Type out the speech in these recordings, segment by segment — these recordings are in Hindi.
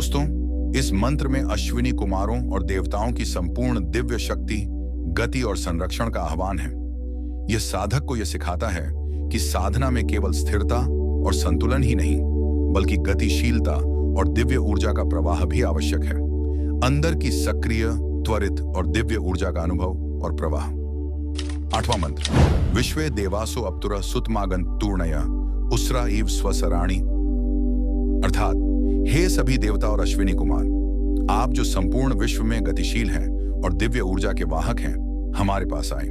दोस्तों, इस मंत्र में अश्विनी कुमारों और देवताओं की संपूर्ण दिव्य शक्ति, गति और संरक्षण का आह्वान है। यह साधक को यह सिखाता है कि साधना में केवल स्थिरता और संतुलन ही नहीं, बल्कि गतिशीलता और दिव्य ऊर्जा का प्रवाह भी आवश्यक है। अंदर की सक्रिय, त्वरित और दिव्य ऊर्जा का अनुभव और प्रवाह। 8वां मंत्र, विश्वे देवासो अप्तुरः सुतमागन तूर्णय उसरा इव स्वसराणि। अर्थात, हे सभी देवता और अश्विनी कुमार, आप जो संपूर्ण विश्व में गतिशील हैं और दिव्य ऊर्जा के वाहक हैं, हमारे पास आए।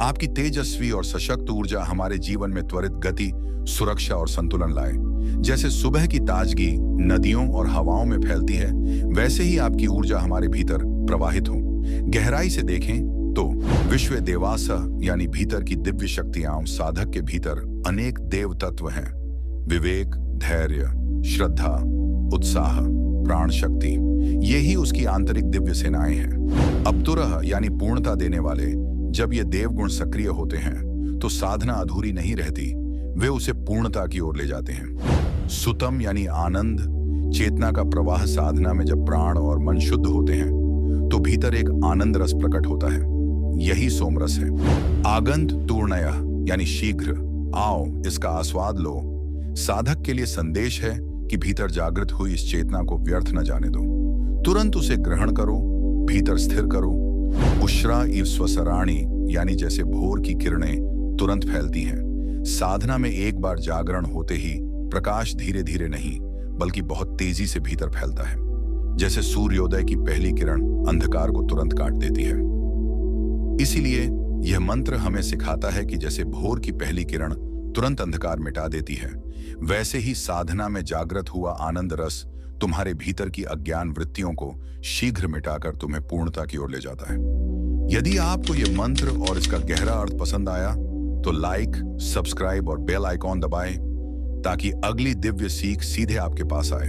आपकी तेजस्वी और सशक्त ऊर्जा हमारे जीवन में त्वरित गति, सुरक्षा और संतुलन लाए। जैसे सुबह की ताजगी नदियों और हवाओं में फैलती है, वैसे ही आपकी ऊर्जा हमारे भीतर प्रवाहित हो। गहराई से देखें तो विश्व देवास यानी भीतर की दिव्य शक्तियां, साधक के भीतर अनेक देव तत्व हैं। विवेक, धैर्य, श्रद्धा, उत्साह, प्राण शक्ति, यही उसकी आंतरिक दिव्य सेनाएं हैं। अप्तुरः यानी पूर्णता देने वाले, जब ये देवगुण सक्रिय होते हैं तो साधना अधूरी नहीं रहती, वे उसे पूर्णता की ओर ले जाते हैं। सुतम यानी आनंद, चेतना का प्रवाह। साधना में जब प्राण और मन शुद्ध होते हैं तो भीतर एक आनंद रस प्रकट होता है, यही सोमरस है। आगंत तूर्णय यानी शीघ्र, आओ इसका आस्वाद लो। साधक के लिए संदेश है कि भीतर जागृत हुई इस चेतना को व्यर्थ न जाने दो, तुरंत उसे ग्रहण करो, भीतर स्थिर करो। उश्रा इव स्वसराणि यानी जैसे भोर की किरणें तुरंत फैलती हैं। साधना में एक बार जागरण होते ही प्रकाश धीरे धीरे नहीं, बल्कि बहुत तेजी से भीतर फैलता है। जैसे सूर्योदय की पहली किरण अंधकार को तुरंत काट देती है। इसीलिए यह मंत्र हमें सिखाता है कि जैसे भोर की पहली किरण तुरंत अंधकार मिटा देती है, वैसे ही साधना में जागृत हुआ आनंद रस तुम्हारे भीतर की अज्ञान वृत्तियों को शीघ्र मिटाकर तुम्हें पूर्णता की ओर ले जाता है। यदि आपको यह मंत्र और इसका गहरा अर्थ पसंद आया तो लाइक, सब्सक्राइब और बेल आइकॉन दबाएं ताकि अगली दिव्य सीख सीधे आपके पास आए।